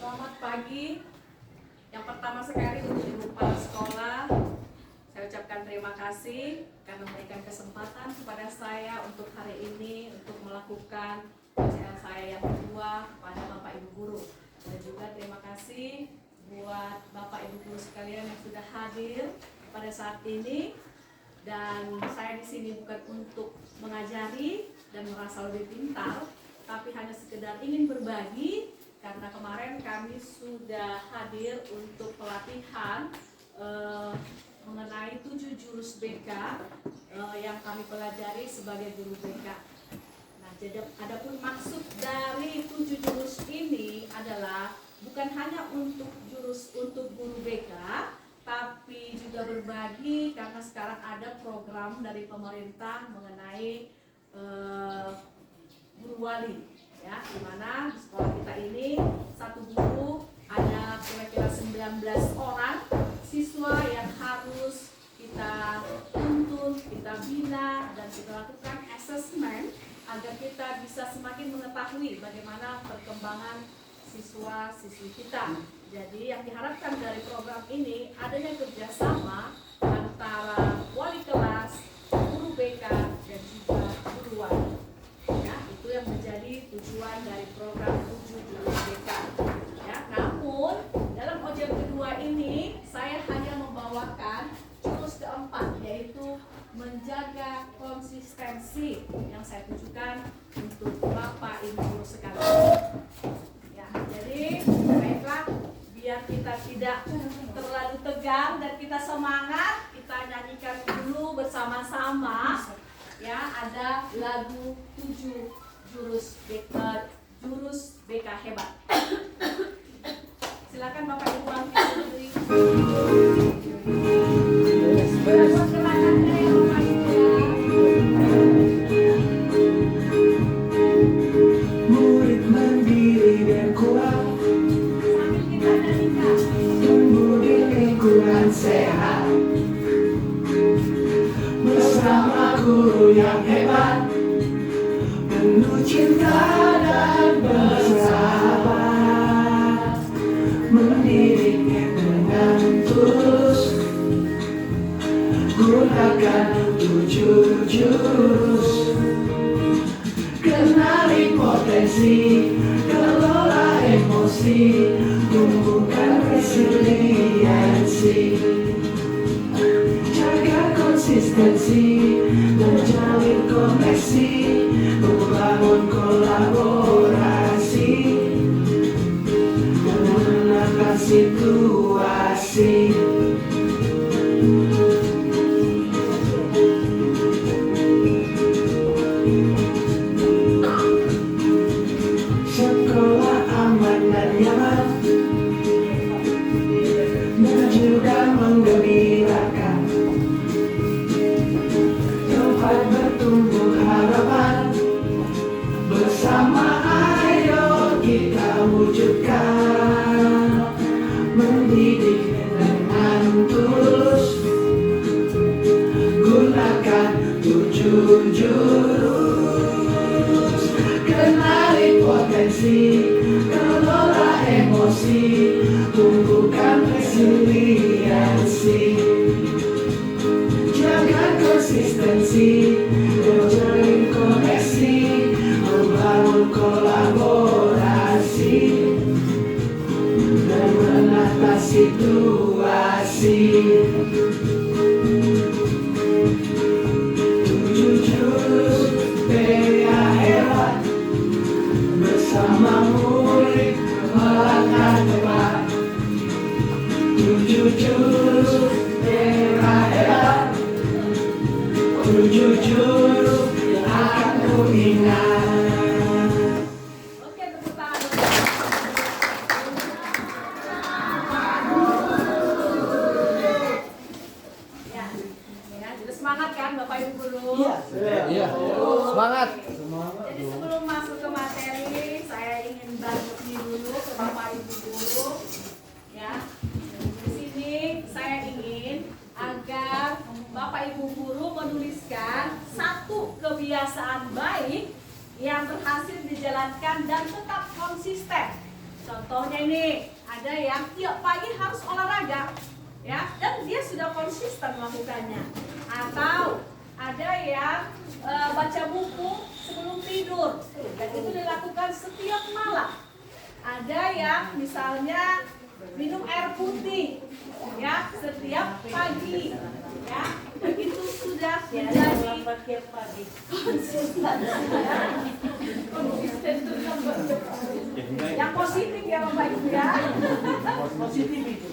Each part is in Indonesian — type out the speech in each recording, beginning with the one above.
Selamat pagi. Yang pertama sekali untuk Ibu Kepala Sekolah, saya ucapkan terima kasih karena memberikan kesempatan kepada saya untuk hari ini untuk melakukan pelajaran saya yang kedua kepada Bapak Ibu Guru. Dan juga terima kasih buat Bapak Ibu Guru sekalian yang sudah hadir pada saat ini. Dan saya di sini bukan untuk mengajari dan merasa lebih pintar, tapi hanya sekedar ingin berbagi. Karena kemarin kami sudah hadir untuk pelatihan mengenai 7 jurus BK yang kami pelajari sebagai guru BK. Nah, jadi adapun maksud dari 7 jurus ini adalah bukan hanya untuk guru BK, tapi juga berbagi karena sekarang ada program dari pemerintah mengenai guru wali. Ya, di mana di sekolah kita ini satu guru ada kira-kira 19 orang siswa yang harus kita tuntun, kita bina, dan kita lakukan assessment agar kita bisa semakin mengetahui bagaimana perkembangan siswa-siswi kita. Jadi yang diharapkan dari program ini adanya kerjasama antara wali kelas, guru BK, dan juga guru wali. Ya, itu yang menjadi tujuan dari program 7 jurus BK. Ya, namun dalam OJM kedua ini saya hanya membawakan jurus keempat, yaitu menjaga konsistensi yang saya tujukan untuk Bapak Ibu Guru sekalian. Ya, jadi baiklah, biar kita tidak terlalu tegang dan kita semangat, kita nyanyikan dulu bersama-sama. Ya, ada lagu 7 jurus BK hebat. Silakan Bapak Ibu angkat diri. Buat gerakannya ya Bapak Ibu ya. Murid mandiri dan kuat, Sambil kita nyanyikan. tumbuh di lingkungan sehat, bersama guru yang hebat, penuh cinta dan bersahabat, mendidiknya dengan tulus, gunakan 7 jurus, kenali potensi, kelola emosi, tumbuhkan resiliensi, jaga konsistensi, menjalin koneksi, membangun kolaborasi, dan menenangkan situasi. Sekolah aman dan nyaman, mengajukan menggembirakan, tempat bertumbuh harapan, bersama ayo kita wujudkan, mendidik dengan tulus, gunakan 7 jurus, kenali potensi, kelola emosi, tumbuhkan resiliensi, jaga konsistensi, menjalin koneksi, membangun kolaborasi, dan menata situasi. 7 jurus BK hebat, bersama murid melangkah depan. 7 jurus BK hebat, 7 jurus yang akan ku ingat. Oke, tepuk tangan. Ya, ya, jadi semangat kan Bapak Ibu Guru? Iya, semangat. Jadi sebelum masuk ke materi, saya ingin berbagi dulu ke Bapak Ibu Guru. Ya, di sini saya ingin agar Bapak Ibu Guru menuliskan 1 kebiasaan baik yang berhasil dijalankan dan tetap konsisten Contohnya ini, ada yang tiap pagi harus olahraga, ya, dan dia sudah konsisten melakukannya. Atau ada yang baca buku sebelum tidur, dan itu dilakukan setiap malam. Ada yang misalnya minum air putih, ya, setiap pagi, ya, itu sudah menjadi konsisten. Konsisten itu yang positif ya Bapak Ibu ya. Positif itu.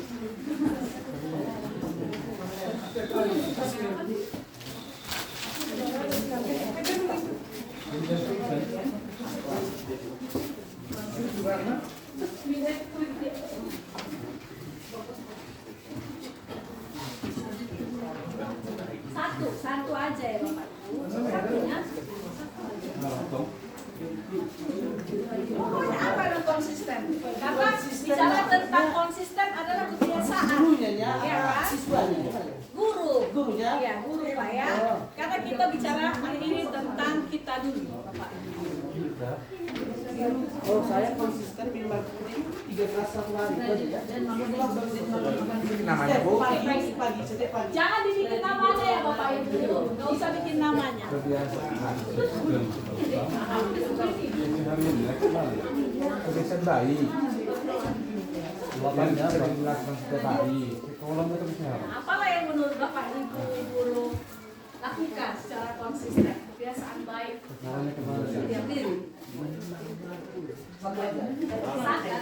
Satu aja ya Bapak Ibu. Satunya. Pokoknya apa yang konsisten? Karena bicara tentang konsisten adalah kebiasaan. Gurunya ya, Ya kan? siswanya. Gurunya. Ya, guru Pak ya. Karena kita bicara hari ini tentang kita dulu, Bapak. Oh, saya konsisten minum air putih 3 gelas satu hari. Namanya Bu. Pagi, setiap pagi. Jangan dibikin namanya ya Bapak Ibu. Nggak usah bikin namanya. Kebiasaan bayi. Yang sering dilakukan setiap hari. Kalau nggak terus Apalah yang menurut Bapak Ibu guru lakukan secara konsisten? Kebiasaan baik. caranya kemana sih? Satu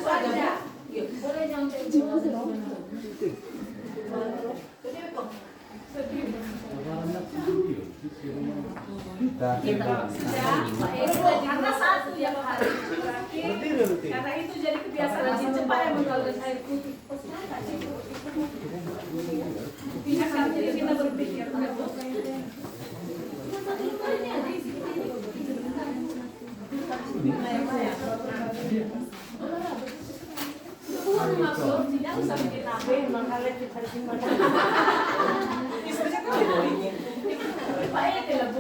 aja. Boleh jangan kayak Kita karena satu yang hari berarti karena itu jadi kebiasaan rajin cepat yang mengalir air putih. Tidak kan jadi kita berpikir tidak usah bikin nabe mengkalet di hari gimana. Baik ya Bu.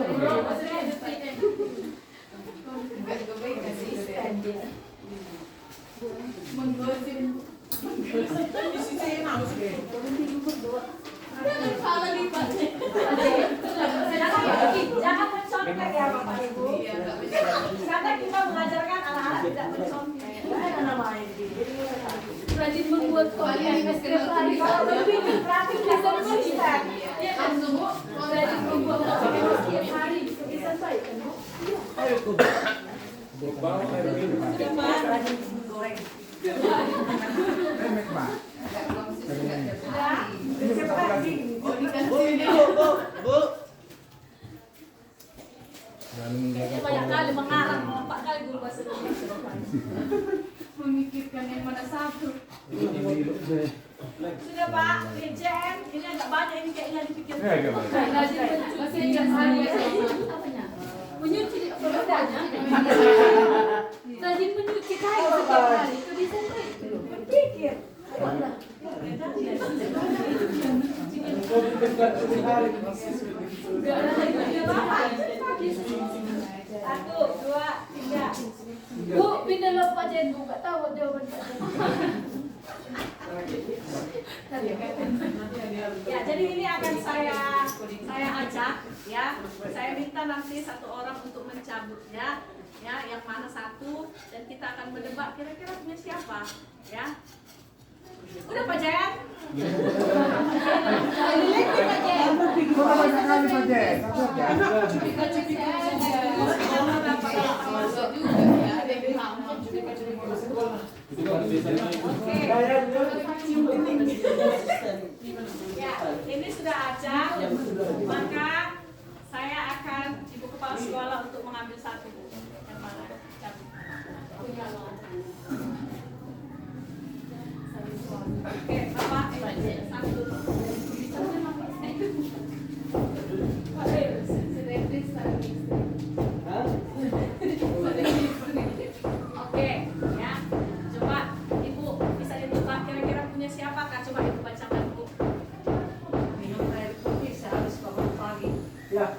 Jangan mencontek ya Bapak Ibu. Karena kita mengajarkan anak-anak tidak mencontek. Rajin membuat konten setiap hari. Kalau berpikir kreatif bisa konsisten. Iya kan Bu? Rajin membuat konten setiap hari bisa baik kan Bu? Sudah Pak, rajin goreng. Remek Pak. Sudah. Cepat lagi. Bu. Banyak kali mengarang 4 kali guru bahasa Indonesia. Memikirkan yang mana satu. Sudah Pak, Jen, ini agak banyak ini kayaknya dipikirkan. Masih ingat saya. Apanya? Menyuci produknya. Rajin menyuci kain setiap hari. Itu bisa berpikir. Satu, dua, tiga. Bu, pindah lo Pak Jen, Bu. Gak tahu jawaban Pak Jen. Ya, jadi ini akan saya ajak, ya. Saya minta nanti satu orang untuk mencabutnya, ya. Yang mana satu, dan kita akan menebak kira-kira punya siapa, ya. Udah Pak Jen? Ya, ini sudah ajak, maka saya akan Ibu Kepala Sekolah untuk mengambil satu. Yang mana? Oke, Bapak, satu. Oke, ya. Coba Ibu bisa ditebak kira-kira punya siapakah? Coba Ibu bacakan Bu. Minum air putih sehabis bangun pagi. Ya.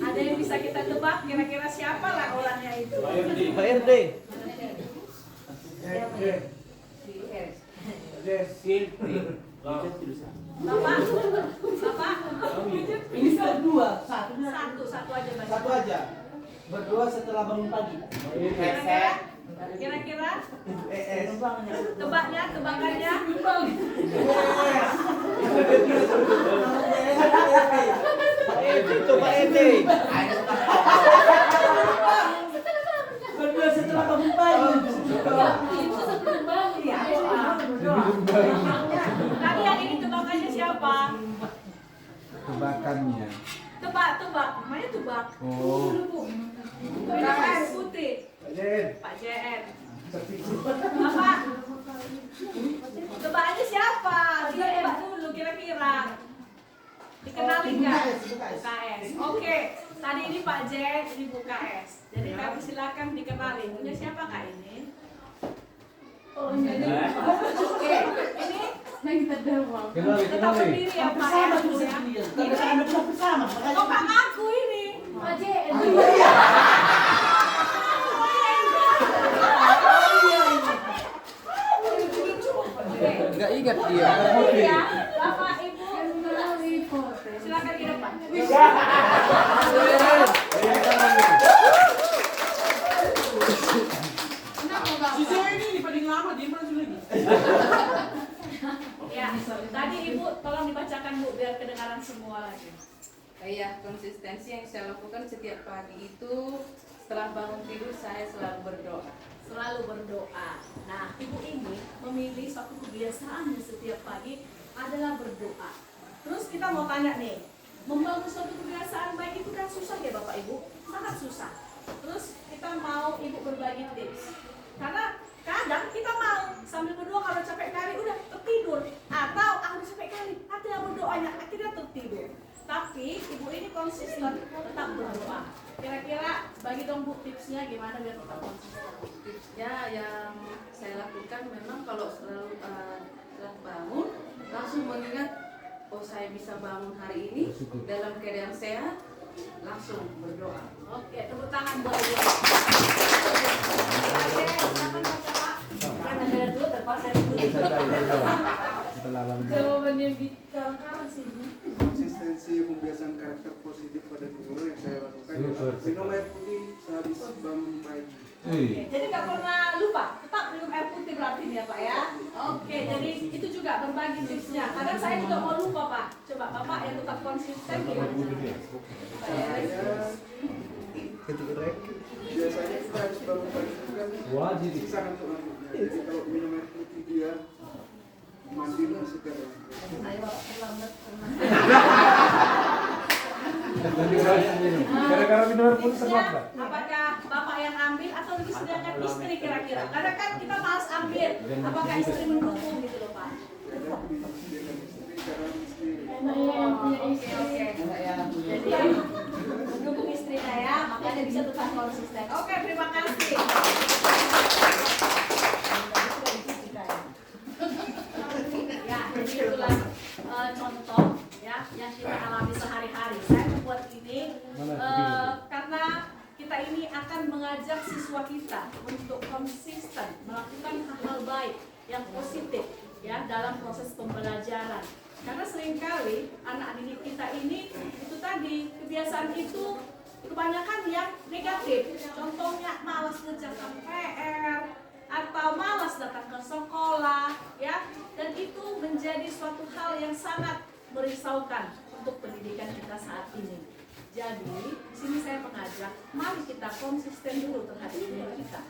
Ada yang bisa kita tebak kira-kira siapa lah orangnya itu? Pak RT. Bapak, Ini berdua, satu satu aja baca. satu aja. Berdua setelah bangun pagi. Kira-kira ES. tebakannya. Coba Ede. Berdua setelah bangun pagi. Ya, tadi yang ini tebakannya siapa? Tebakannya. Tebak, namanya tebak. Oh. Minum air putih. Pak JN. Apa? Tebakannya siapa? Kita tebak dulu kira-kira. Dikenali nggak? KS. Oke. Tadi ini Pak JN, ini Bu KS. Jadi kami silakan dikenali. Punya siapa Kak ini? Oke. Ini Kenali, tetap kenali. berdiri ya Pak Bersama ya. tuh Bu, ya. sendiri. Tapi anda pernah bersama. Oh Kak aku ini. Pak JN. Enggak ingat dia. Ya, Bapak Ibu, silakan ke depan. ini paling lama dia masuk lagi. Ya, tadi Ibu tolong dibacakan Bu biar kedengaran semua lagi. Iya, konsistensi yang saya lakukan setiap pagi itu setelah bangun tidur saya selalu berdoa. Selalu berdoa. Nah, Ibu ini memilih suatu kebiasaan di setiap pagi adalah berdoa. Terus kita mau tanya nih, membangun suatu kebiasaan baik itu kan susah ya Bapak Ibu? Sangat susah. Terus kita mau Ibu berbagi tips. Karena kadang kita mau sambil berdoa kalau capek kali udah tertidur. Atau udah capek kali, akhirnya berdoanya akhirnya tertidur. Tapi Ibu ini konsisten tetap berdoa. Kira-kira bagi dong Bu tipsnya gimana biar tetap konsisten? Tipsnya yang saya lakukan memang kalau selalu setelah bangun langsung mengingat oh saya bisa bangun hari ini dalam keadaan sehat, langsung berdoa. Oke, tepuk tangan buat Ibu. Oke, silakan baca Pak. Kan ada dulu terpaksa dulu. Setelah bangun. Jawabannya bicara sih. Konsistensi pembiasaan karakter positif pada guru yang saya lakukan minum air putih sehabis bangun pagi. Oke, jadi nggak pernah lupa, tetap minum air putih berarti ya Pak ya. Oke, jadi itu juga berbagi tipsnya. Kadang saya juga mau lupa Pak. Coba Bapak yang tetap konsisten gimana caranya? Saya biasanya kita harus bangun pagi itu kan Wajib. susah untuk rambutnya. Jadi kalau minum air putih dia mandi lah segar. Ayo Bapak terlambat. Gara-gara minum air putih Tipsnya, terlambat. apakah Bapak yang ambil atau disediakan istri kira-kira? Karena kan kita malas ambil. Apakah istri mendukung gitu loh Pak? Dengan istri cara istri. Oke. Jadi mendukung istrinya ya, makanya bisa tetap konsisten. Oke, terima kasih. Ya, jadi itulah contoh ya yang kita alami sehari-hari. Saya membuat ini karena kita ini akan mengajak siswa kita untuk konsisten melakukan hal-hal baik yang positif ya dalam proses pembelajaran. Karena seringkali anak didik kita ini itu tadi kebiasaan itu kebanyakan yang negatif. Contohnya malas ngerjakan PR atau malas datang ke sekolah ya, dan itu menjadi suatu hal yang sangat merisaukan untuk pendidikan kita saat ini. Jadi, di sini saya mengajak, mari kita konsisten dulu terhadap diri kita,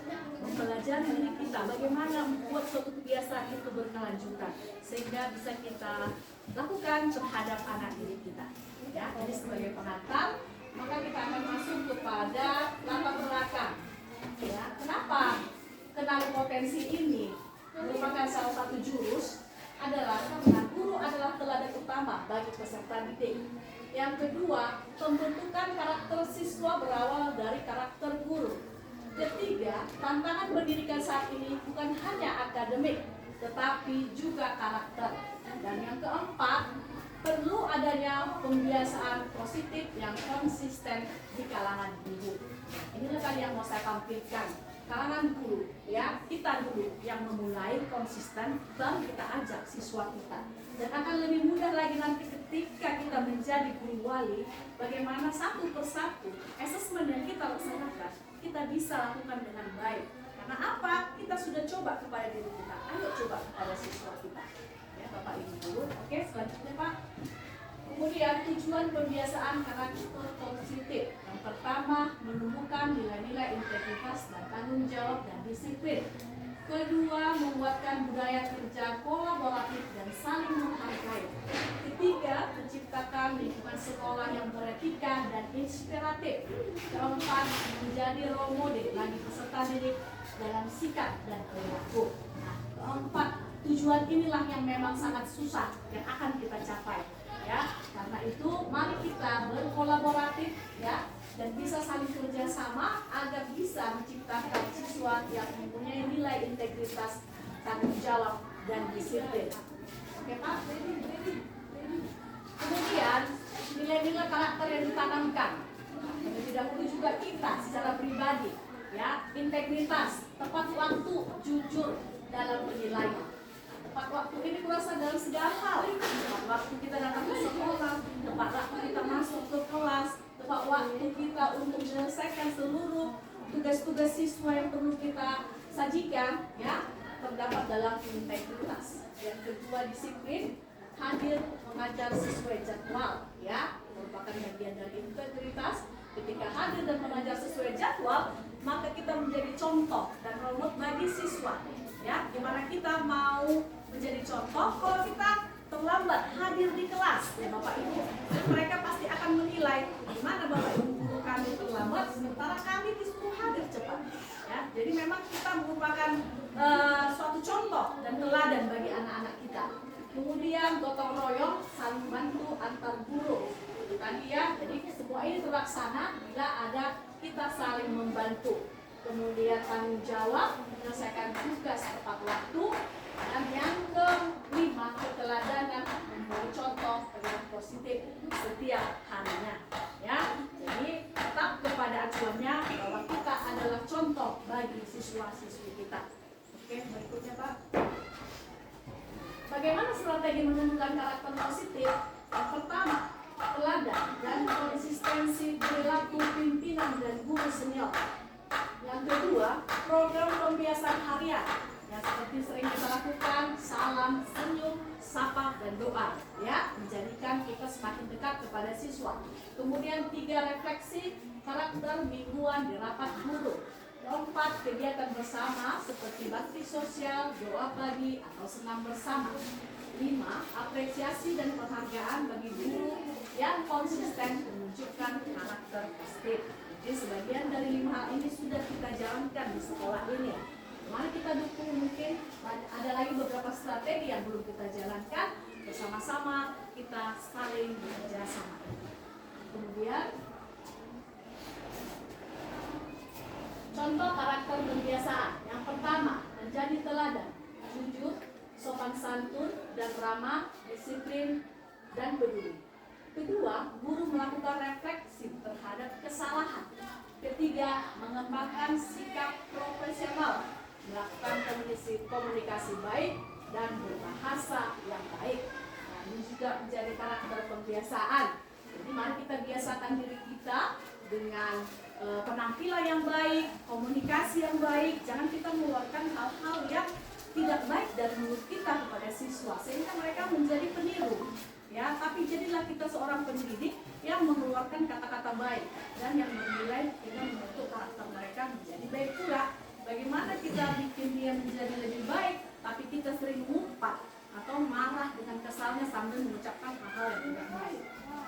mempelajari diri kita, bagaimana membuat suatu kebiasaan itu berkelanjutan, sehingga bisa kita lakukan terhadap anak didik kita. Ya, jadi sebagai pengantar, maka kita akan masuk kepada latar belakang. Ya, kenapa kenali potensi ini merupakan salah satu jurus? Adalah karena guru adalah teladan utama bagi peserta didik. Yang kedua, pembentukan karakter siswa berawal dari karakter guru. Ketiga, tantangan pendidikan saat ini bukan hanya akademik, tetapi juga karakter. Dan yang keempat, perlu adanya pembiasaan positif yang konsisten di kalangan guru. Inilah tadi yang mau saya tampilkan. Kalangan guru, ya kita dulu yang memulai konsisten, baru kita ajak siswa kita. Dan akan lebih mudah lagi nanti ketika kita menjadi guru wali, bagaimana satu persatu asesmen yang kita laksanakan, kita bisa lakukan dengan baik. Karena apa? Kita sudah coba kepada diri kita, ayo coba kepada siswa kita. Ya Bapak Ibu Guru, oke selanjutnya Pak. Kemudian tujuan pembiasaan karakter positif. Yang pertama, menumbuhkan nilai-nilai integritas dan tanggung jawab dan disiplin. Kedua, membuatkan budaya kerja kolaboratif dan saling menghargai. Ketiga, menciptakan lingkungan sekolah yang beretika dan inspiratif. Keempat, menjadi role model bagi peserta didik dalam sikap dan perilaku. Nah, keempat, tujuan inilah yang memang sangat susah yang akan kita capai. Ya, karena itu mari kita berkolaboratif ya dan bisa saling kerjasama agar bisa menciptakan siswa yang mempunyai nilai integritas, tanggung jawab dan disiplin. Oke Pak? Kemudian nilai-nilai karakter yang ditanamkan. Terlebih dahulu juga kita secara pribadi ya, integritas, tepat waktu, jujur dalam penilaian. Tepat waktu ini kurasa dalam segala hal. Tepat waktu kita datang ke sekolah, tepat waktu kita masuk ke kelas, tepat waktu kita untuk menyelesaikan seluruh tugas-tugas siswa yang perlu kita sajikan, ya, terdapat dalam integritas. Yang kedua, disiplin, hadir mengajar sesuai jadwal, ya, merupakan bagian dari integritas. Ketika hadir dan mengajar sesuai jadwal, maka kita menjadi contoh dan role model bagi siswa. Ya, gimana kita mau menjadi contoh kalau kita terlambat hadir di kelas, ya Bapak Ibu. Mereka pasti akan menilai gimana Bapak Ibu guru kami terlambat sementara kami disuruh hadir cepat. Ya, jadi memang kita merupakan suatu contoh dan teladan bagi anak-anak kita. Kemudian gotong royong, saling bantu antar guru. Itu tadi ya, jadi semua ini terlaksana bila ada kita saling membantu. Kemudian tanggung jawab, menyelesaikan tugas tepat waktu. Dan yang kelima, keteladanan, memberi contoh dengan positif setiap harinya. Ya, jadi tetap kepada acuannya bahwa kita adalah contoh bagi siswa-siswi kita. Oke, berikutnya Pak. Bagaimana strategi menumbuhkan karakter positif? Yang pertama, teladan dan konsistensi perilaku pimpinan dan guru senior. Yang kedua, program pembiasaan harian yang seperti sering kita lakukan, salam, senyum, sapa, dan doa, ya, menjadikan kita semakin dekat kepada siswa. Kemudian 3, refleksi karakter mingguan di rapat guru. 4, kegiatan bersama seperti bakti sosial, doa pagi, atau senam bersama. 5, apresiasi dan penghargaan bagi guru yang konsisten menunjukkan karakter positif. Jadi sebagian dari 5 hal ini sudah kita jalankan di sekolah ini. Mari kita dukung, mungkin ada lagi beberapa strategi yang belum kita jalankan, bersama-sama kita saling bekerja sama. Kemudian contoh karakter pembiasaan. Yang pertama, menjadi teladan, jujur, sopan santun dan ramah, disiplin dan peduli. Kedua, guru melakukan refleksi terhadap kesalahan. Ketiga, mengembangkan sikap profesional, melakukan komunikasi baik dan berbahasa yang baik. Nah, ini juga menjadi karakter pembiasaan. Jadi mari kita biasakan diri kita dengan penampilan yang baik, komunikasi yang baik. Jangan kita mengeluarkan hal-hal yang tidak baik dari mulut kita kepada siswa sehingga mereka menjadi peniru. Ya, tapi jadilah kita seorang pendidik yang mengeluarkan kata-kata baik dan yang bernilai dengan membentuk karakter mereka menjadi baik pula. Bagaimana kita bikin dia menjadi lebih baik, tapi kita sering ngumpat atau marah dengan kesalnya sambil mengucapkan hal-hal yang tidak baik.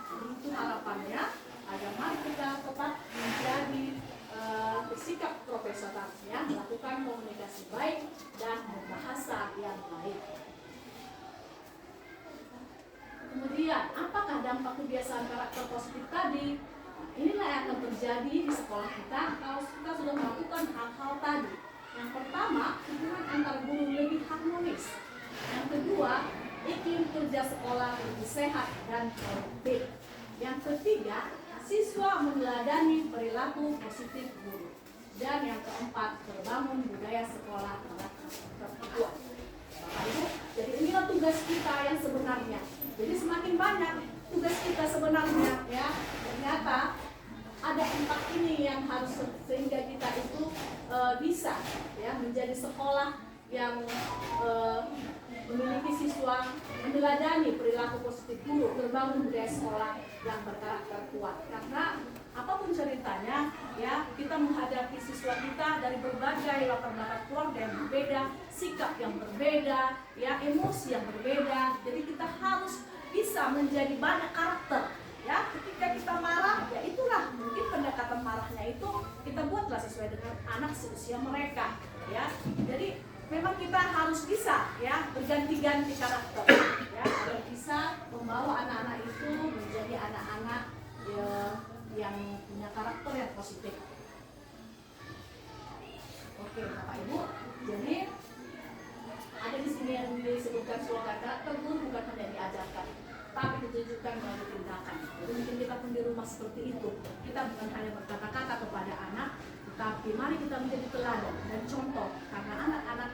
Jadi itu harapannya agar mari kita tetap menjadi bersikap profesional, ya, melakukan komunikasi baik dan berbahasa yang baik. Kemudian, apakah dampak kebiasaan karakter positif tadi? Inilah yang akan terjadi di sekolah kita kalau kita sudah melakukan hal-hal tadi. Yang pertama, hubungan antar guru lebih harmonis. Yang kedua, iklim kerja sekolah lebih sehat dan produktif. Yang ketiga, siswa meneladani perilaku positif guru. Dan yang keempat, terbangun budaya sekolah tugas kita yang sebenarnya. Jadi semakin banyak tugas kita sebenarnya, ya ternyata ada 4 ini yang harus sehingga kita itu bisa ya menjadi sekolah yang memiliki siswa meneladani perilaku positif guru, terbangun budaya sekolah yang berkarakter kuat. Karena apapun ceritanya, ya kita menghadapi siswa kita dari berbagai latar belakang keluarga yang berbeda, sikap yang berbeda, ya emosi yang berbeda. Jadi kita harus bisa menjadi banyak karakter. Ya, ketika kita marah, ya itulah mungkin pendekatan marahnya itu kita buatlah sesuai dengan anak seusia mereka. Ya, jadi memang kita harus bisa ya berganti-ganti karakter ya agar bisa membawa anak-anak itu menjadi anak-anak ya, yang punya karakter yang positif. Oke, Bapak Ibu, jadi ada di sini yang disebutkan slogan karakter guru bukan hanya diajarkan, tapi ditujukan melalui tindakan. Jadi mungkin kita pun di rumah seperti itu. Kita bukan hanya berkata-kata kepada anak, tapi mari kita menjadi teladan dan contoh, karena anak-anak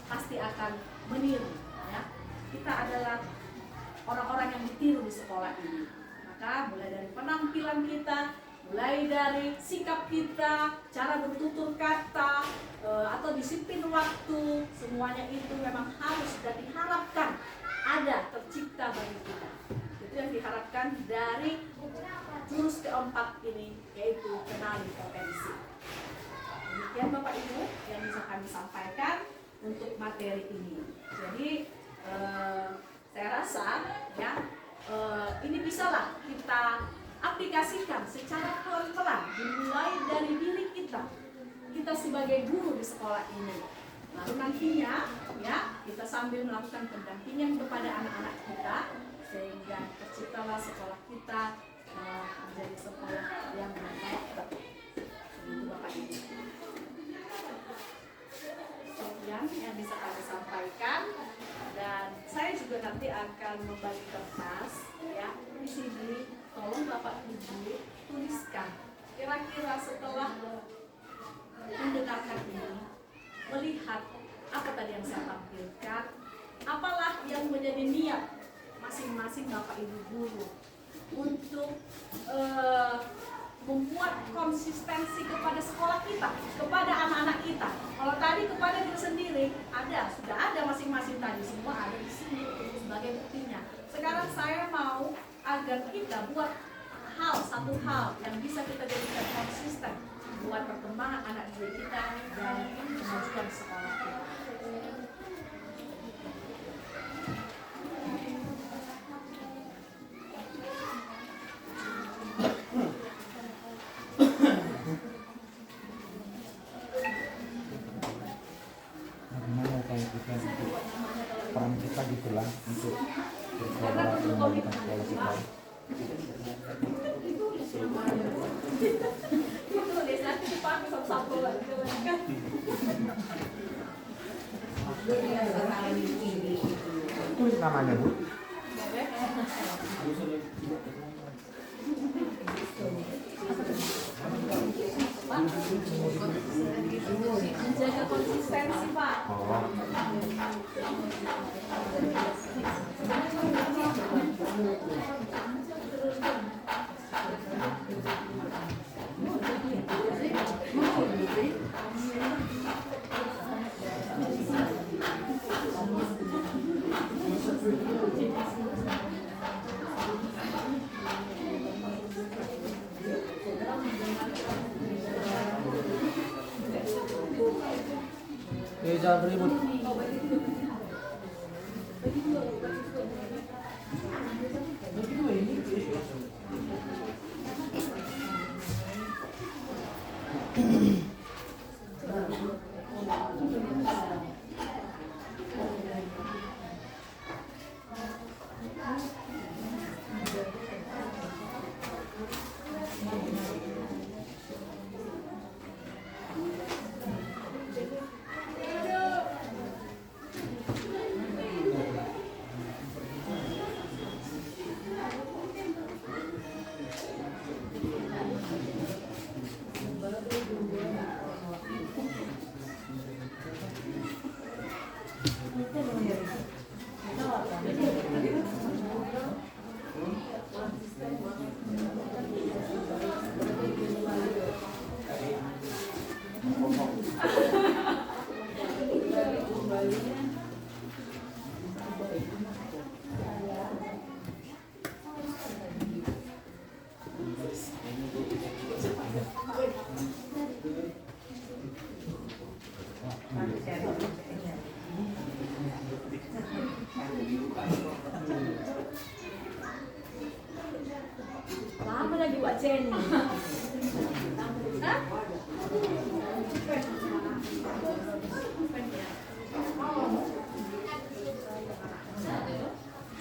pasti akan meniru. Ya. Kita adalah orang-orang yang ditiru di sekolah ini. Maka mulai dari penampilan kita, mulai dari sikap kita, cara bertutur kata, atau disiplin waktu, semuanya itu memang harus dan diharapkan ada tercipta bagi kita. Itu yang diharapkan dari jurus keempat ini, yaitu kenali potensi. Demikian Bapak Ibu yang bisa kami sampaikan untuk materi ini. Jadi saya rasa ya ini bisalah kita aplikasikan secara pelan-pelan, dimulai dari diri kita sebagai guru di sekolah ini. Lalu nantinya ya kita sambil melakukan pendampingan kepada anak-anak kita sehingga terciptalah sekolah kita menjadi sekolah yang berkarakter. Itu Bapak Ibu. Sekian yang bisa kami sampaikan, dan saya juga nanti akan membagi kertas ya di sini. Tolong Bapak Ibu tuliskan kira-kira setelah mendengarkan ini, melihat apa tadi yang saya tampilkan, apalah yang menjadi niat masing-masing Bapak Ibu guru untuk membuat konsistensi kepada sekolah kita, kepada anak-anak kita. Kalau tadi kepada diri sendiri sudah ada masing-masing tadi, semua ada di sini sebagai buktinya. Sekarang saya mau agar kita buat satu hal yang bisa kita jadikan konsisten buat perkembangan anak didik kita dan kemajuan sekolah kita. Bagaimana kalau kita peran kita gitulah untuk bersekolah mengembalikan sekolah kita. Tulis namanya Bu. Menjaga konsistensi Pak. Jangan ribut. Lama lagi Wak Jenny. Hah?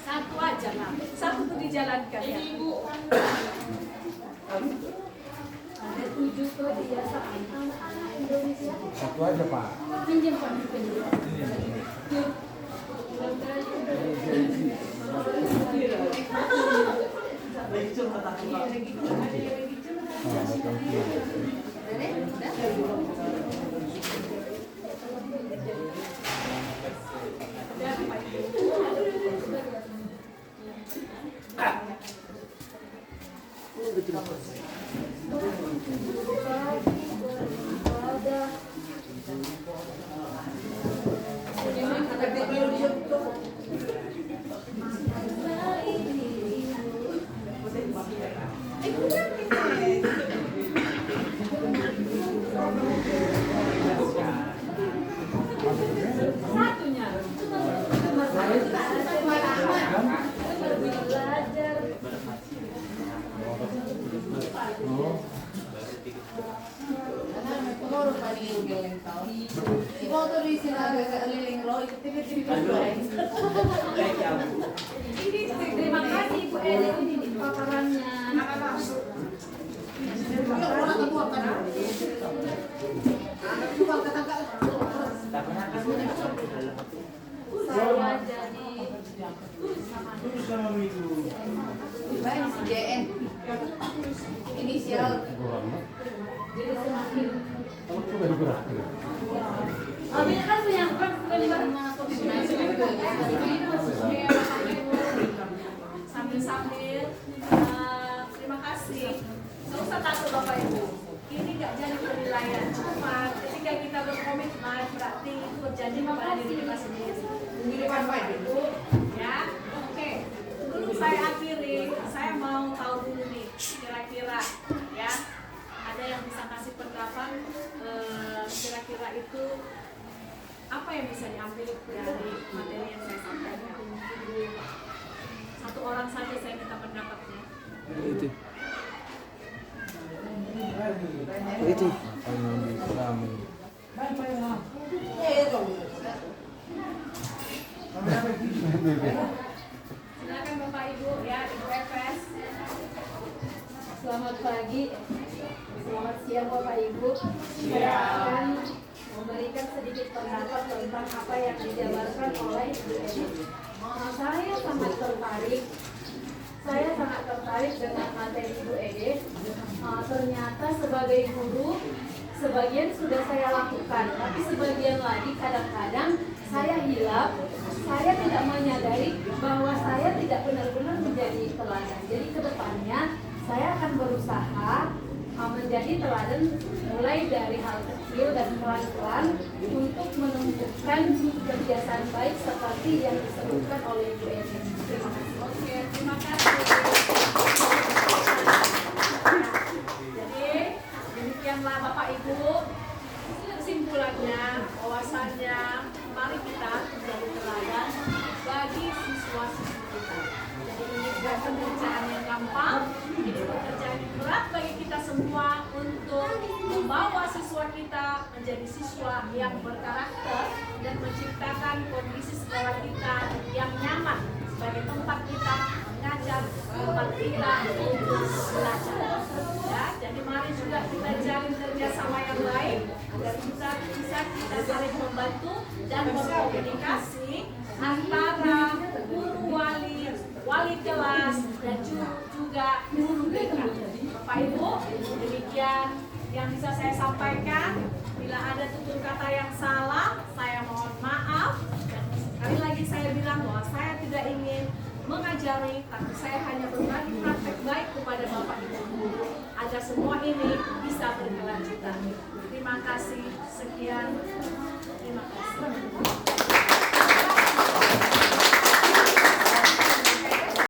Satu aja lah, satu tuh dijalankan ya. Ibu. Ada 7 kebiasaan anak-anak Indonesia. Satu aja Pak. Pinjam Pak, pinjam. Satunya. Ini terima kasih Bu Edi ini paparannya. Saya jadi JN inisial jadi semakin Kalau sudah digerak. ini kan yang sambil-sambil terima kasih. Nggak usah takut Bapak Ibu. Ini nggak jadi penilaian, cuma ketika kita berkomitmen berarti itu berjanji kepada diri kita sendiri. Bapak Ibu, ya. Oke. Sebelum saya akhiri, saya mau tahu dulu nih kira-kira ya ada yang bisa kasih pendapat kira-kira itu apa yang bisa diambil dari materi yang saya sampaikan. Satu orang saja saya minta pendapatnya. Itu. Apa yang bisa Silakan Bapak Ibu ya, Ibu Efes. Selamat pagi, selamat siang Bapak Ibu. Saya akan memberikan sedikit pendapat tentang apa yang dijabarkan oleh Ibu Edi. Saya sangat tertarik dengan materi Ibu Edi. Ternyata sebagai guru, sebagian sudah saya lakukan, tapi sebagian lagi kadang-kadang saya hilap. Saya tidak menyadari bahwa saya tidak benar-benar menjadi teladan. Jadi kedepannya saya akan berusaha menjadi teladan mulai dari hal kecil dan pelan-pelan untuk menumbuhkan kebiasaan baik seperti yang disebutkan oleh Ibu Edi. Terima kasih. Oke, terima kasih. Jadi demikianlah Bapak Ibu kesimpulannya, bahwasannya mari kita menjadi teladan bagi siswa-siswi kita. Jadi ini bukan pekerjaan yang gampang, ini pekerjaan yang berat bagi kita semua untuk membawa siswa kita menjadi siswa yang berkarakter dan menciptakan kondisi sekolah kita yang nyaman sebagai tempat kita mengajar, tempat kita untuk belajar. Ya, jadi mari juga kita jalin kerjasama yang baik agar kita bisa saling membantu dan berkomunikasi antara guru wali kelas dan juga guru BK. Bapak Ibu, demikian yang bisa saya sampaikan. Bila ada tutur kata yang salah, saya mohon maaf. Dan sekali lagi saya bilang bahwa saya tidak tidak ingin mengajari, tapi saya hanya berbagi praktek baik kepada Bapak Ibu guru agar semua ini bisa berkelanjutan. Terima kasih, sekian. Terima kasih.